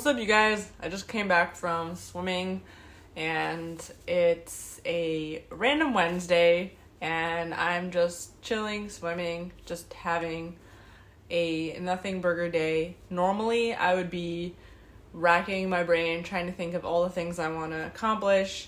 What's up, you guys? I just came back from swimming, and it's a random Wednesday, and I'm just chilling, swimming, just having a nothing burger day. Normally, I would be racking my brain, trying to think of all the things I want to accomplish.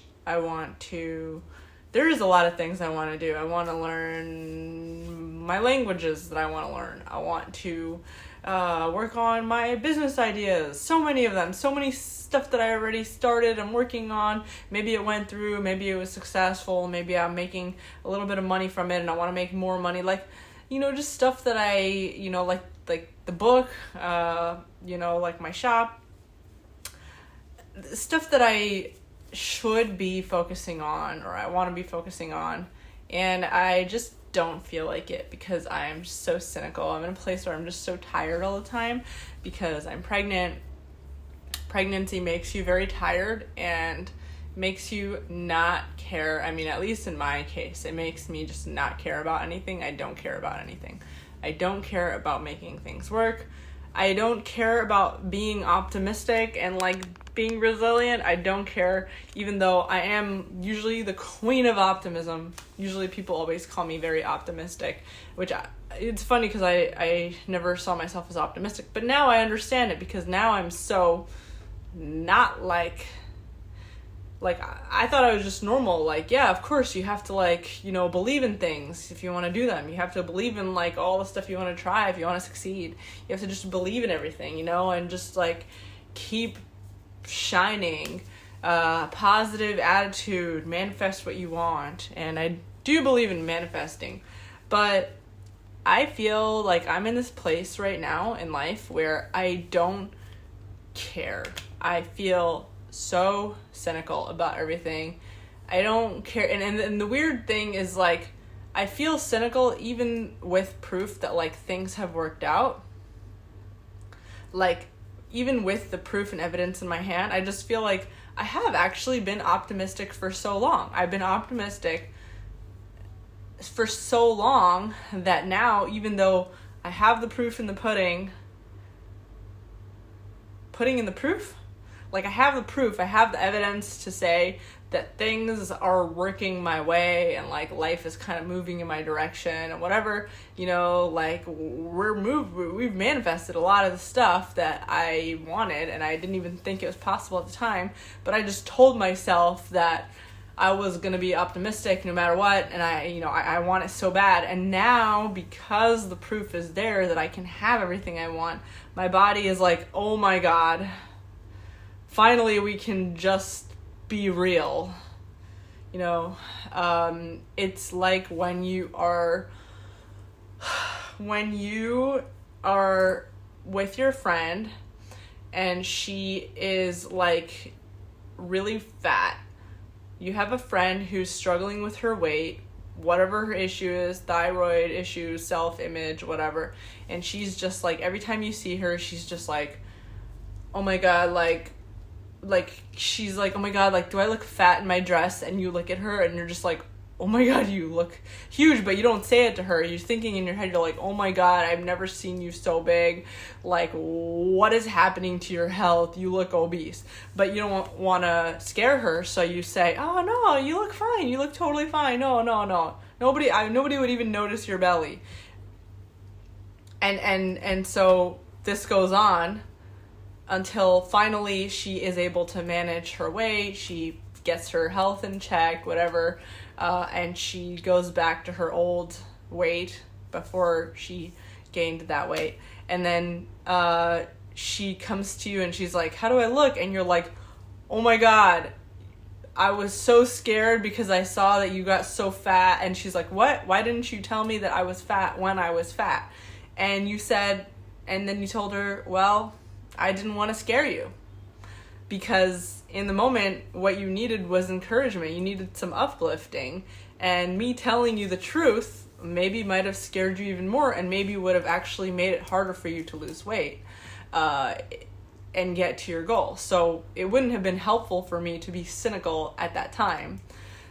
There's a lot of things I want to do. I want to learn my languages that I want to learn. I want to work on my business ideas. So many of them. So many stuff that I already started and working on. Maybe it went through. Maybe it was successful. Maybe I'm making a little bit of money from it and I want to make more money. Just stuff that like the book, like my shop. Stuff that I should be focusing on, or I want to be focusing on, and I just don't feel like it because I am so cynical. I'm in a place where I'm just so tired all the time because I'm pregnant. Pregnancy makes you very tired and makes you not care. I mean, at least in my case, it makes me just not care about anything. I don't care about anything. I don't care about making things work. I don't care about being optimistic and being resilient. I don't care, even though I am usually the queen of optimism. Usually people always call me very optimistic, it's funny because I never saw myself as optimistic, but now I understand it because now I'm so not I thought I was just normal. Yeah, of course you have to believe in things if you want to do them. You have to believe in all the stuff you want to try if you want to succeed. You have to just believe in everything, and just keep shining, positive attitude, manifest what you want. And I do believe in manifesting, but I feel like I'm in this place right now in life where I don't care. I feel so cynical about everything. I don't care. And the weird thing is I feel cynical even with proof that things have worked out. Even with the proof and evidence in my hand, I just feel like I have actually been optimistic for so long. I've been optimistic for so long that now, even though I have the proof in the pudding in the proof? I have the proof, I have the evidence to say that things are working my way and life is kind of moving in my direction and whatever, we've manifested a lot of the stuff that I wanted and I didn't even think it was possible at the time, but I just told myself that I was going to be optimistic no matter what, and I want it so bad. And now, because the proof is there that I can have everything I want, my body is oh my God, finally we can just be real. It's like when you are with your friend and she is really fat. You have a friend who's struggling with her weight, whatever her issue is, thyroid issues, self-image, whatever, and she's just every time you see her, she's just oh my God, she's oh my God, do I look fat in my dress? And you look at her and you're just oh my God, you look huge, but you don't say it to her. You're thinking in your head, you're oh my God, I've never seen you so big. What is happening to your health? You look obese. But you don't want to scare her, so you say, oh no, you look fine. You look totally fine. No. Nobody would even notice your belly. And so this goes on until finally she is able to manage her weight. She gets her health in check, whatever, and she goes back to her old weight before she gained that weight. And then she comes to you and she's how do I look? And you're oh my God, I was so scared because I saw that you got so fat. And she's what? Why didn't you tell me that I was fat when I was fat? And you said, and then you told her, well, I didn't want to scare you. Because in the moment, what you needed was encouragement. You needed some uplifting. And me telling you the truth maybe might have scared you even more and maybe would have actually made it harder for you to lose weight and get to your goal. So it wouldn't have been helpful for me to be cynical at that time.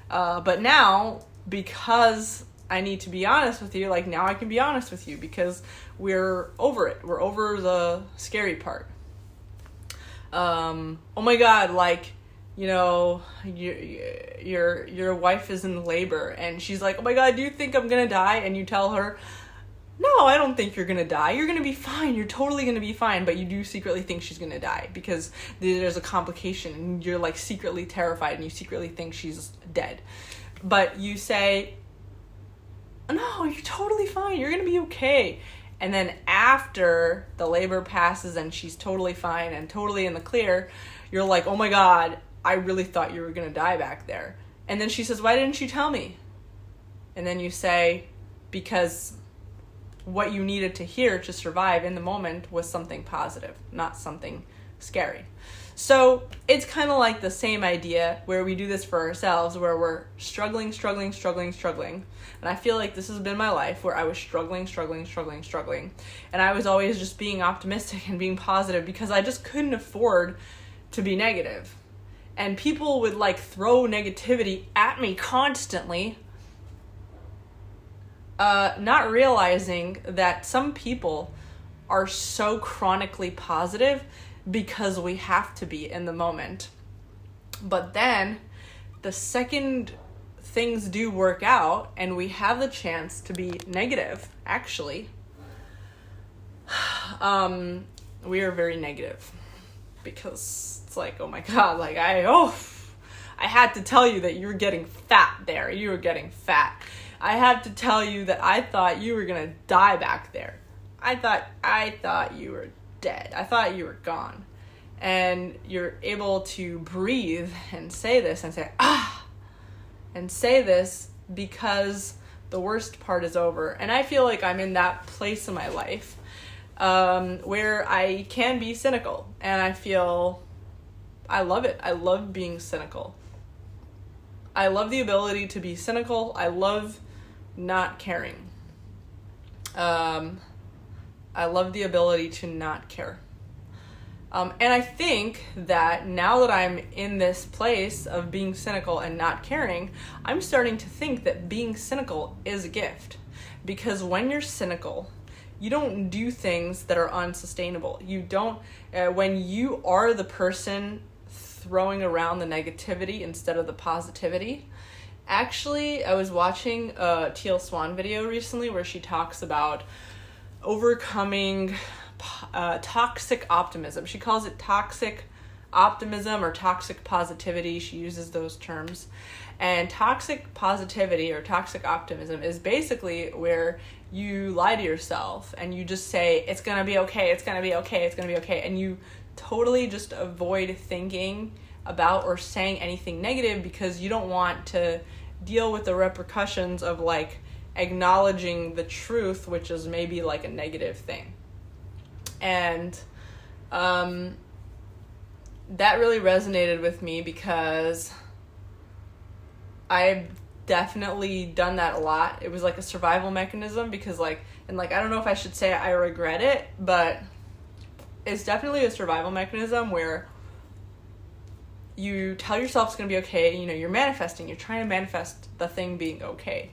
But now, because I need to be honest with you, now I can be honest with you because we're over it. We're over the scary part. oh my God, like, you know, your wife is in labor and she's like, oh my God, do you think I'm gonna die? And you tell her, no, I don't think you're gonna die. You're gonna be fine. You're totally gonna be fine. But you do secretly think she's gonna die because there's a complication and you're like secretly terrified and you secretly think she's dead. But you say, no, you're totally fine. You're gonna be okay. And then after the labor passes and she's totally fine and totally in the clear, you're like, oh my God, I really thought you were gonna die back there. And then she says, why didn't you tell me? And then you say, because what you needed to hear to survive in the moment was something positive, not something scary. So it's kind of like the same idea where we do this for ourselves, where we're struggling. And I feel like this has been my life, where I was struggling. And I was always just being optimistic and being positive because I just couldn't afford to be negative. And people would like throw negativity at me constantly, not realizing that some people are so chronically positive because we have to be in the moment. But then the second things do work out and we have the chance to be negative, actually, we are very negative because it's like, oh my God, like I had to tell you that you're getting fat there. You were getting fat. I have to tell you that I thought you were gonna die back there. I thought you were dead. I thought you were gone. And you're able to breathe and say this and say, and say this because the worst part is over. And I feel like I'm in that place in my life where I can be cynical. And I love it. I love being cynical. I love the ability to be cynical. I love not caring. I love the ability to not care. And I think that now that I'm in this place of being cynical and not caring, I'm starting to think that being cynical is a gift. Because when you're cynical, you don't do things that are unsustainable. You don't, when you are the person throwing around the negativity instead of the positivity. Actually, I was watching a Teal Swan video recently where she talks about overcoming toxic optimism. She calls it toxic optimism or toxic positivity. She uses those terms. And toxic positivity or toxic optimism is basically where you lie to yourself and you just say, it's going to be okay, it's going to be okay, it's going to be okay. And you totally just avoid thinking about or saying anything negative because you don't want to deal with the repercussions of like acknowledging the truth, which is maybe like a negative thing. And that really resonated with me because I've definitely done that a lot. It was like a survival mechanism because I don't know if I should say I regret it, but it's definitely a survival mechanism where you tell yourself it's going to be okay. You know, you're manifesting. You're trying to manifest the thing being okay.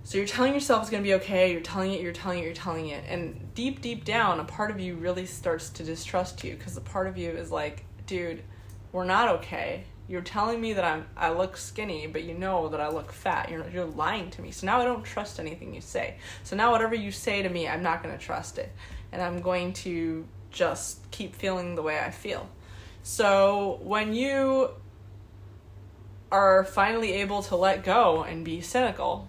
So you're telling yourself it's going to be okay. You're telling it. And deep down, a part of you really starts to distrust you because the part of you is like, dude, we're not okay. You're telling me that I look skinny, but you know that I look fat. You're lying to me. So now I don't trust anything you say. So now whatever you say to me, I'm not going to trust it. And I'm going to just keep feeling the way I feel. So when you are finally able to let go and be cynical,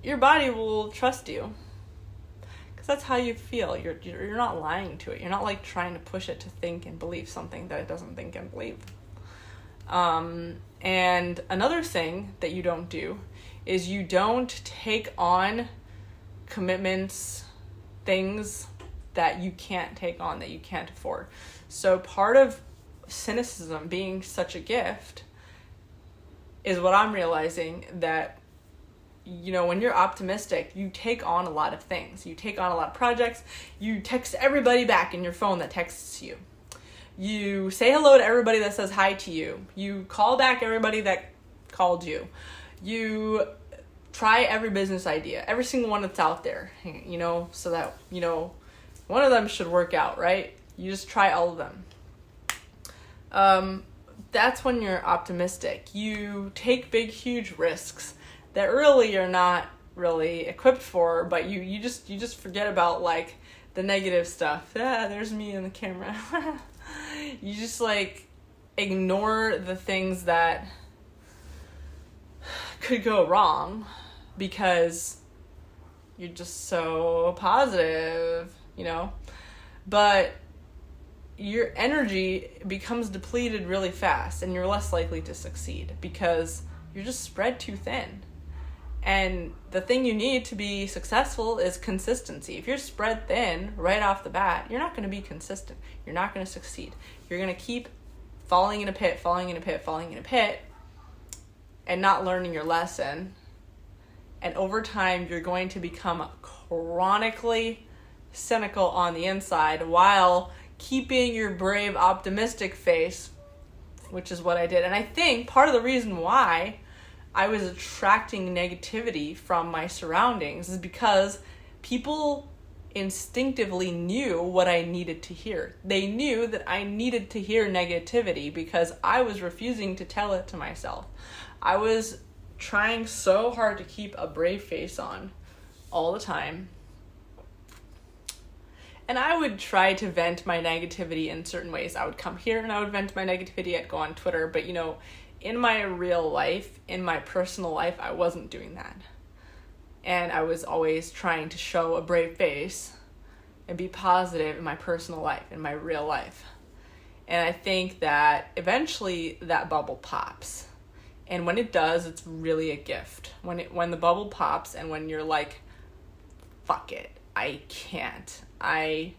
your body will trust you. Because that's how you feel. You're not lying to it. You're not like trying to push it to think and believe something that it doesn't think and believe. And another thing that you don't do is you don't take on commitments, things that you can't take on, that you can't afford. So part of cynicism being such a gift is what I'm realizing that, you know, when you're optimistic, you take on a lot of things. You take on a lot of projects. You text everybody back in your phone that texts you. You say hello to everybody that says hi to you. You call back everybody that called you. You try every business idea, every single one that's out there, you know, so that, you know, one of them should work out, right? You just try all of them. That's when you're optimistic. You take big, huge risks that really you're not really equipped for, but you just forget about like the negative stuff. There's me in the camera. You just like ignore the things that could go wrong because you're just so positive, you know? But your energy becomes depleted really fast and you're less likely to succeed because you're just spread too thin. And the thing you need to be successful is consistency. If you're spread thin right off the bat, you're not going to be consistent. You're not going to succeed. You're going to keep falling in a pit, and not learning your lesson. And over time, you're going to become chronically cynical on the inside while keeping your brave, optimistic face, which is what I did. And I think part of the reason why I was attracting negativity from my surroundings is because people instinctively knew what I needed to hear. They knew that I needed to hear negativity because I was refusing to tell it to myself. I was trying so hard to keep a brave face on all the time. And I would try to vent my negativity in certain ways. I would come here and I would vent my negativity. I'd go on Twitter. But, you know, in my real life, in my personal life, I wasn't doing that. And I was always trying to show a brave face and be positive in my personal life, in my real life. And I think that eventually that bubble pops. And when it does, it's really a gift. When the bubble pops and when you're like, fuck it, I can't. I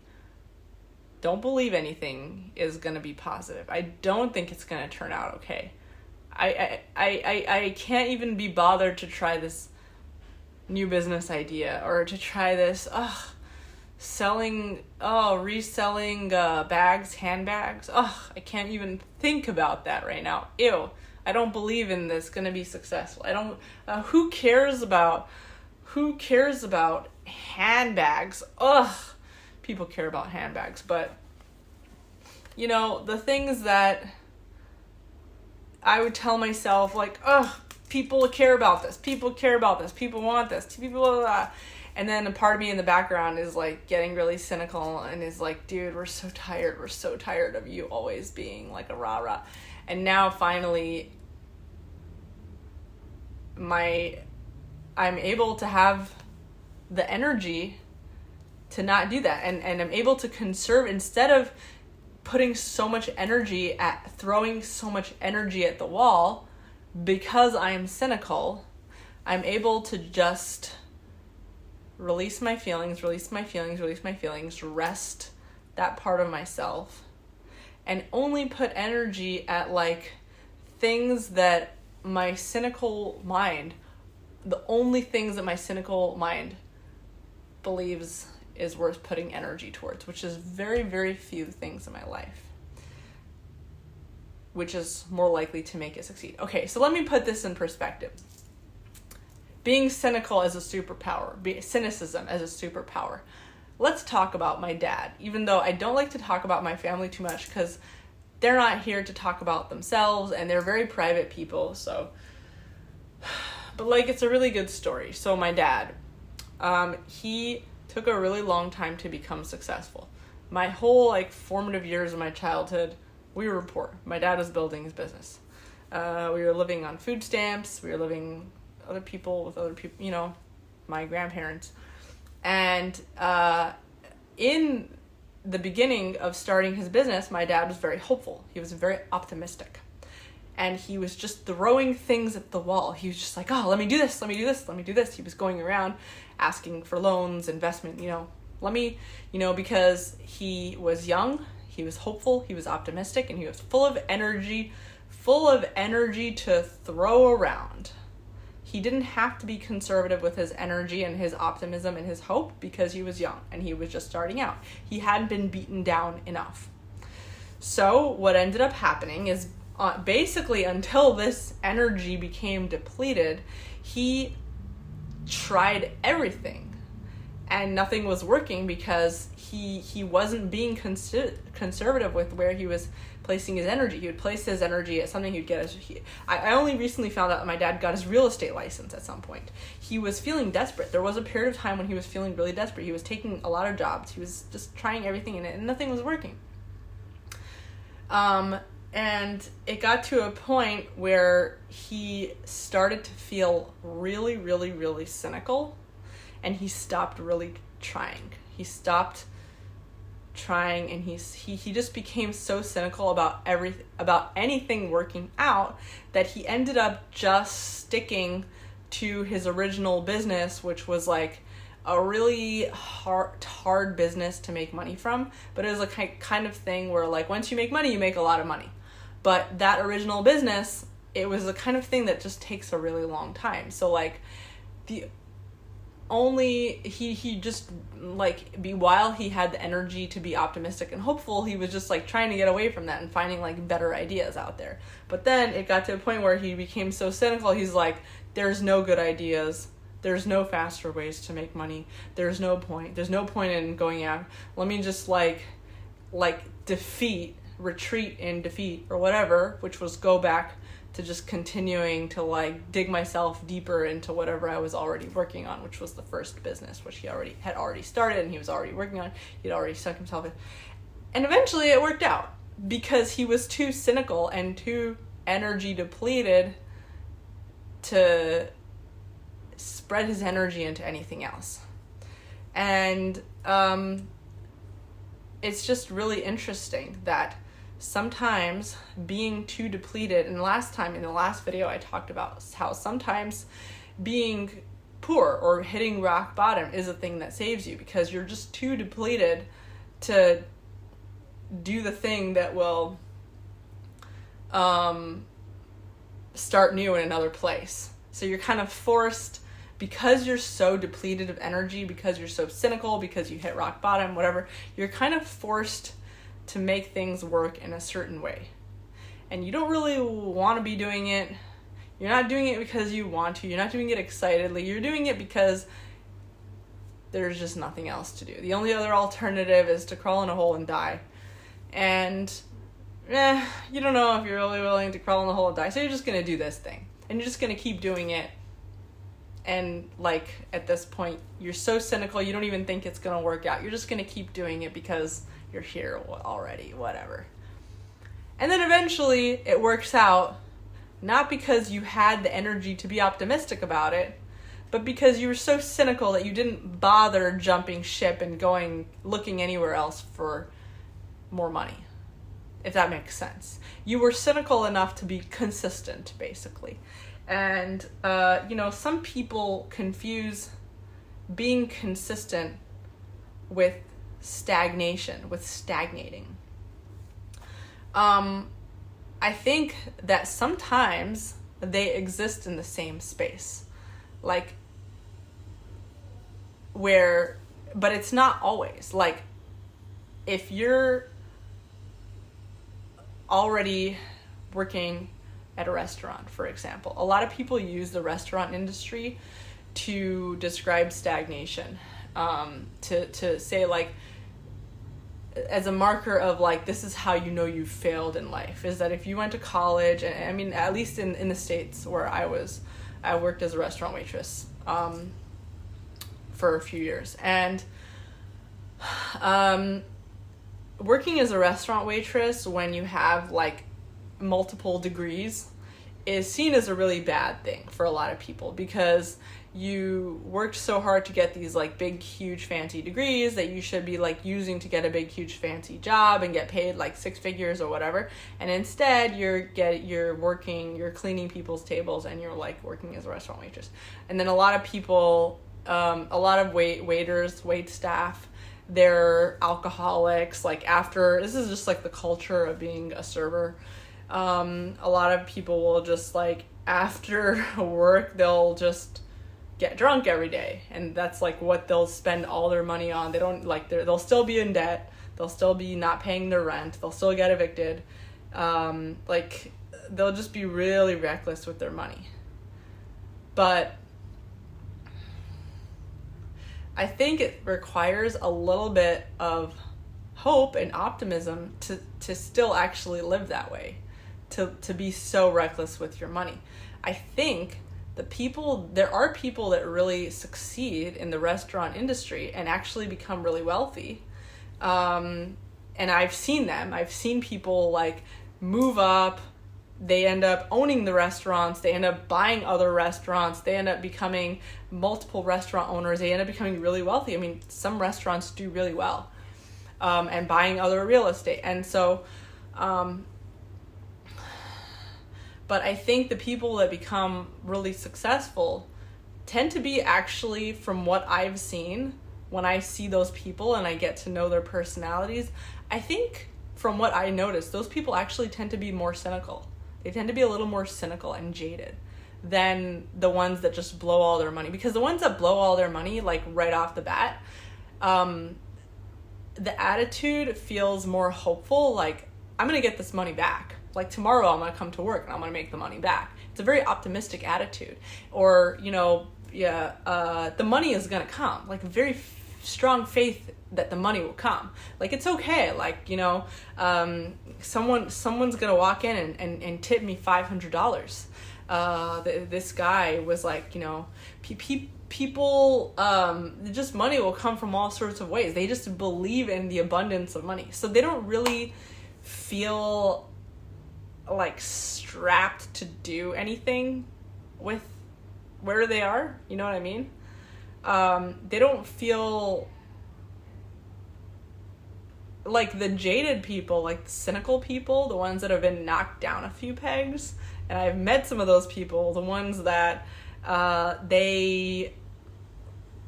don't believe anything is going to be positive. I don't think it's going to turn out okay. I can't even be bothered to try this new business idea or to try this reselling bags, handbags. I can't even think about that right now. Ew. I don't believe in this going to be successful. I don't who cares about handbags? People care about handbags, but you know, the things that I would tell myself, like, people care about this. People care about this. People want this. People, blah, blah, blah. And then a part of me in the background is, like, getting really cynical and is like, dude, we're so tired. We're so tired of you always being, like, a rah-rah. And now, finally, I'm able to have the energy to not do that. And I'm able to conserve, instead of putting so much energy at throwing so much energy at the wall because I am cynical, I'm able to just release my feelings, rest that part of myself, and only put energy at like things that my cynical mind, the only things that my cynical mind believes is worth putting energy towards, which is very, very few things in my life, which is more likely to make it succeed. Okay, so let me put this in perspective. Being cynical as a superpower, cynicism as a superpower. Let's talk about my dad, even though I don't like to talk about my family too much because they're not here to talk about themselves and they're very private people, so. But like, it's a really good story. So my dad, he took a really long time to become successful. My whole like formative years of my childhood, we were poor. My dad was building his business. We were living on food stamps. We were living with other people, you know, my grandparents. And in the beginning of starting his business, my dad was very hopeful. He was very optimistic. And he was just throwing things at the wall. He was just like, let me do this. He was going around asking for loans, investment, because he was young, he was hopeful, he was optimistic, and he was full of energy to throw around. He didn't have to be conservative with his energy and his optimism and his hope because he was young and he was just starting out. He hadn't been beaten down enough. So what ended up happening is basically until this energy became depleted, he tried everything. and nothing was working because he wasn't being conservative with where he was placing his energy. He would place his energy at something he'd get. I only recently found out that my dad got his real estate license at some point. He was feeling desperate. There was a period of time when he was feeling really desperate. He was taking a lot of jobs. He was just trying everything in it, and nothing was working. And it got to a point where he started to feel really, really, really cynical, and he stopped really trying. He stopped trying, and he just became so cynical about anything working out that he ended up just sticking to his original business, which was like a really hard business to make money from, but it was a kind of thing where like once you make money, you make a lot of money. But that original business, it was the kind of thing that just takes a really long time. So like he just like while he had the energy to be optimistic and hopeful, he was just like trying to get away from that and finding like better ideas out there. But then it got to a point where he became so cynical. He's like, there's no good ideas. There's no faster ways to make money. There's no point in going out. Let me just like retreat in defeat or whatever, which was go back to just continuing to like dig myself deeper into whatever I was already working on, which was the first business, which he had already started and he was already working on. He'd already stuck himself in. And eventually it worked out because he was too cynical and too energy depleted to spread his energy into anything else. And it's just really interesting that sometimes being too depleted, and in the last video I talked about how sometimes being poor or hitting rock bottom is a thing that saves you because you're just too depleted to do the thing that will start new in another place. So you're kind of forced, because you're so depleted of energy, because you're so cynical, because you hit rock bottom, whatever, you're kind of forced to make things work in a certain way. And you don't really want to be doing it. You're not doing it because you want to. You're not doing it excitedly. You're doing it because there's just nothing else to do. The only other alternative is to crawl in a hole and die. And you don't know if you're really willing to crawl in the hole and die. So you're just going to do this thing. And you're just going to keep doing it. And like at this point, you're so cynical, you don't even think it's going to work out. You're just going to keep doing it because you're here already, whatever. And then eventually it works out, not because you had the energy to be optimistic about it, but because you were so cynical that you didn't bother jumping ship and looking anywhere else for more money, if that makes sense. You were cynical enough to be consistent, basically. And, some people confuse being consistent with stagnation, with stagnating. I think that sometimes they exist in the same space. But it's not always. Like, if you're already working at a restaurant, for example, a lot of people use the restaurant industry to describe stagnation, to say like, as a marker of like, this is how you know you failed in life, is that if you went to college, and I mean, at least in the States where I worked as a restaurant waitress for a few years, and working as a restaurant waitress when you have like multiple degrees is seen as a really bad thing for a lot of people, because you worked so hard to get these like big, huge, fancy degrees that you should be like using to get a big, huge, fancy job and get paid like 6 figures or whatever. And instead you're cleaning people's tables and you're like working as a restaurant waitress. And then a lot of people, a lot of waiters, wait staff, they're alcoholics. Like this is just like the culture of being a server. A lot of people will just like after work, they'll just get drunk every day, and that's like what they'll spend all their money on. They don't like they'll still be in debt, they'll still be not paying their rent, they'll still get evicted, like they'll just be really reckless with their money. But I think it requires a little bit of hope and optimism to still actually live that way, to be so reckless with your money. I think there are people that really succeed in the restaurant industry and actually become really wealthy. And I've seen them. I've seen people like move up. They end up owning the restaurants. They end up buying other restaurants. They end up becoming multiple restaurant owners. They end up becoming really wealthy. I mean, some restaurants do really well, and buying other real estate. And so, but I think the people that become really successful tend to be actually, from what I've seen, when I see those people and I get to know their personalities, I think from what I noticed, those people actually tend to be more cynical. They tend to be a little more cynical and jaded than the ones that just blow all their money. Because the ones that blow all their money, like right off the bat, the attitude feels more hopeful, like, I'm going to get this money back. Like, tomorrow I'm going to come to work and I'm going to make the money back. It's a very optimistic attitude. Or, the money is going to come. Like, very strong faith that the money will come. Like, it's okay. Like, someone's going to walk in and tip me $500. This guy was like, people, just money will come from all sorts of ways. They just believe in the abundance of money. So they don't really feel like strapped to do anything with where they are. You know what I mean? They don't feel like the jaded people, like the cynical people, the ones that have been knocked down a few pegs. And I've met some of those people, the ones that they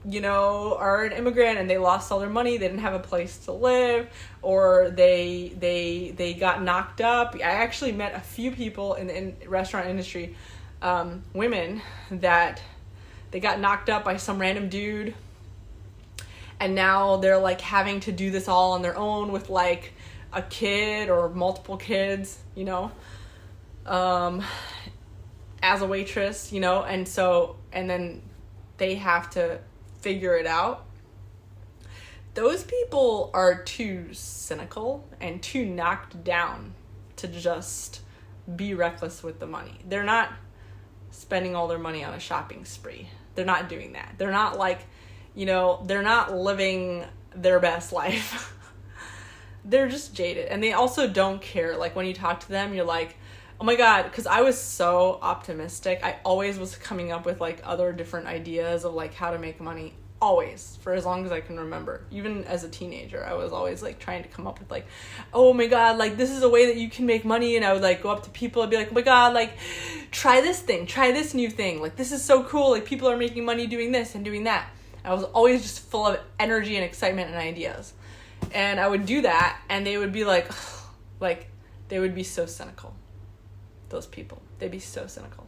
are an immigrant and they lost all their money, they didn't have a place to live, or they got knocked up. I actually met a few people in the restaurant industry, women, that they got knocked up by some random dude, and now they're like having to do this all on their own with like a kid or multiple kids, as a waitress, and then they have to figure it out. Those people are too cynical and too knocked down to just be reckless with the money. They're not spending all their money on a shopping spree. They're not doing that. They're not like, they're not living their best life. They're just jaded. And they also don't care. Like, when you talk to them, you're like, oh my God, because I was so optimistic. I always was coming up with like other different ideas of like how to make money, always, for as long as I can remember. Even as a teenager, I was always like trying to come up with like, oh my God, like this is a way that you can make money. And I would like go up to people and be like, oh my God, like try this thing, try this new thing. Like, this is so cool. Like, people are making money doing this and doing that. I was always just full of energy and excitement and ideas. And I would do that and they would be like, they would be so cynical. Those people, they'd be so cynical.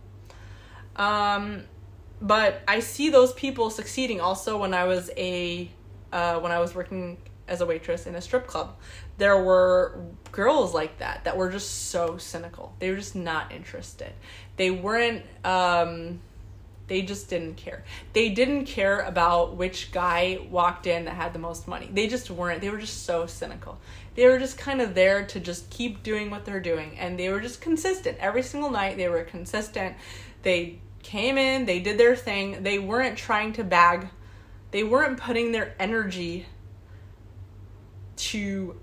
But I see those people succeeding also when I was working as a waitress in a strip club. There were girls like that were just so cynical. They were just not interested. They weren't, they just didn't care. They didn't care about which guy walked in that had the most money. They just weren't. They were just so cynical. They were just kind of there to just keep doing what they're doing. And they were just consistent. Every single night they were consistent. They came in, they did their thing. They weren't trying to bag. They weren't putting their energy to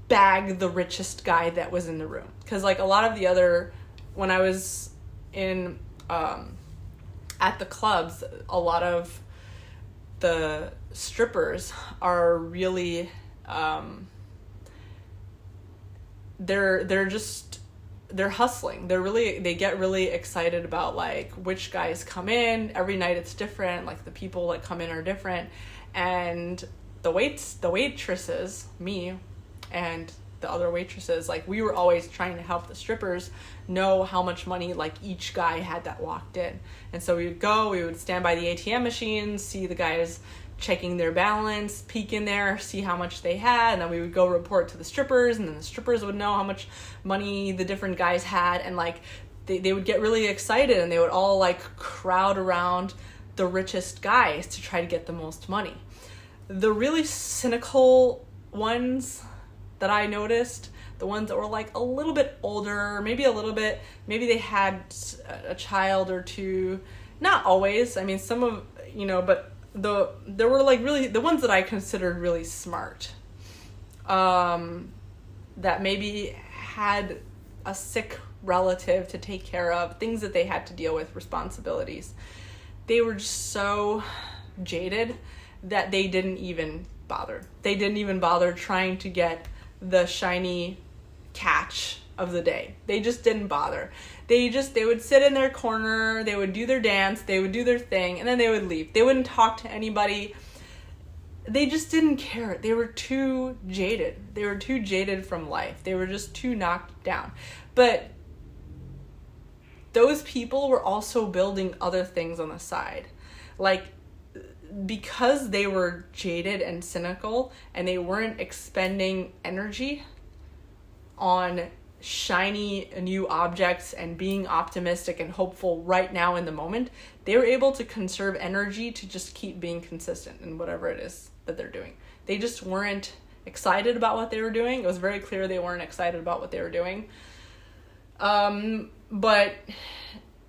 bag the richest guy that was in the room. Because like a lot of the other, when I was in, at the clubs, a lot of the strippers are really, they're hustling. They get really excited about like which guys come in. Every night it's different. Like, the people that come in are different. And the waitresses, me and the other waitresses, like, we were always trying to help the strippers know how much money like each guy had that walked in. And so we would stand by the ATM machines, see the guys checking their balance, peek in there, see how much they had, and then we would go report to the strippers, and then the strippers would know how much money the different guys had, and like they would get really excited, and they would all like crowd around the richest guys to try to get the most money. the really cynical ones that I noticed, the ones that were like a little bit older, maybe they had a child or two, not always. I mean, some of, but there were like really the ones that I considered really smart, that maybe had a sick relative to take care of, things that they had to deal with, responsibilities. They were just so jaded that they didn't even bother. They didn't even bother trying to get the shiny catch of the day. They just didn't bother. They would sit in their corner, they would do their dance, they would do their thing, and then they would leave. They wouldn't talk to anybody. They just didn't care. They were too jaded. They were too jaded from life. They were just too knocked down. But those people were also building other things on the side. Like, because they were jaded and cynical and they weren't expending energy on shiny new objects and being optimistic and hopeful right now in the moment, they were able to conserve energy to just keep being consistent in whatever it is that they're doing. They just weren't excited about what they were doing. It was very clear they weren't excited about what they were doing. But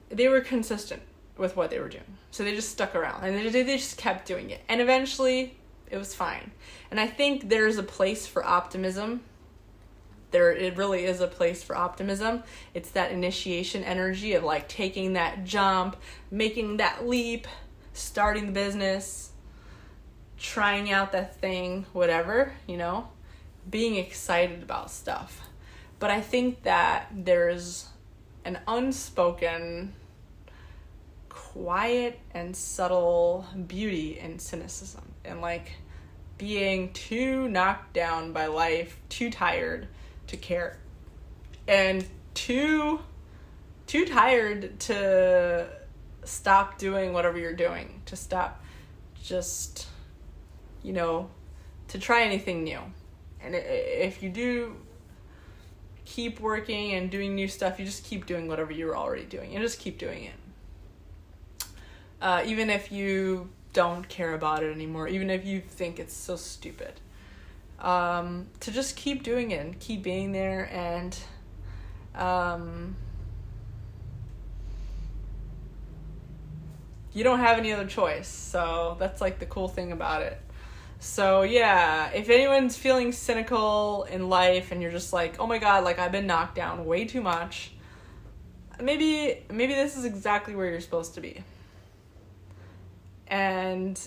they were consistent with what they were doing. So they just stuck around and they just kept doing it. And eventually it was fine. And I think there's a place for optimism. It really is a place for optimism. It's that initiation energy of like taking that jump, making that leap, starting the business, trying out that thing, whatever, being excited about stuff. But I think that there's an unspoken, quiet and subtle beauty in cynicism and like being too knocked down by life, too tired to care, and too tired to stop doing whatever you're doing, to stop just, to try anything new. And if you do keep working and doing new stuff, you just keep doing whatever you were already doing and just keep doing it. Even if you don't care about it anymore, even if you think it's so stupid. To just keep doing it and keep being there, and you don't have any other choice. So that's like the cool thing about it. So yeah, if anyone's feeling cynical in life and you're just like, oh my god, like I've been knocked down way too much, maybe this is exactly where you're supposed to be. And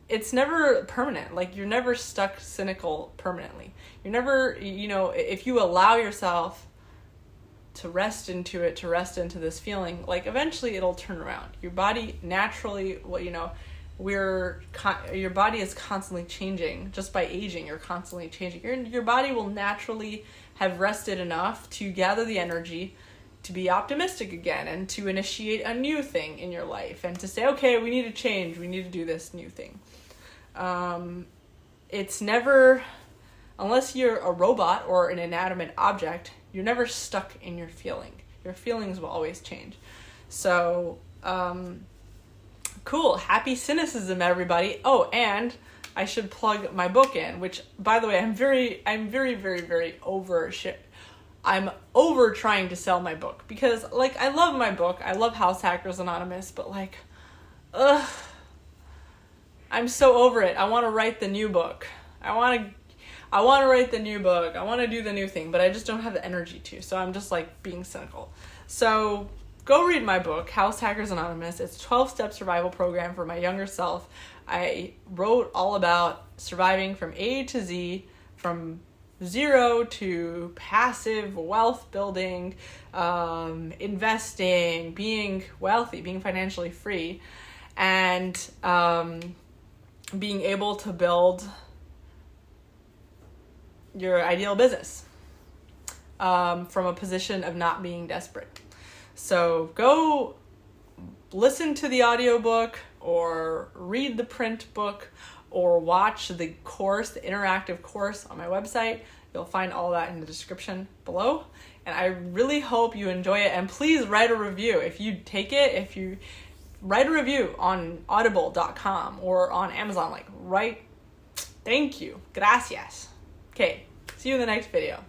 it's never permanent. Like, you're never stuck cynical permanently. You're never, if you allow yourself to rest into this feeling, like eventually it'll turn around. Your body naturally, your body is constantly changing. Just by aging, you're constantly changing. Your body will naturally have rested enough to gather the energy to be optimistic again and to initiate a new thing in your life and to say, okay, we need to change. We need to do this new thing. It's never, unless you're a robot or an inanimate object, you're never stuck in your feeling. Your feelings will always change. So, cool. Happy cynicism, everybody. Oh, and I should plug my book in, which, by the way, I'm very, very, very over shit. I'm over trying to sell my book because, like, I love my book. I love House Hackers Anonymous, but, like, I'm so over it. I want to write the new book. I want to write the new book. I want to do the new thing, but I just don't have the energy to. So I'm just, like, being cynical. So go read my book, House Hackers Anonymous. It's a 12-step survival program for my younger self. I wrote all about surviving from A to Z, from zero to passive wealth building, investing, being wealthy, being financially free, and being able to build your ideal business from a position of not being desperate. So go listen to the audiobook or read the print book or watch the course, the interactive course on my website. You'll find all that in the description below. And I really hope you enjoy it. And please write a review. If you take it, if you write a review on audible.com or on Amazon. Like, thank you. Gracias. Okay, see you in the next video.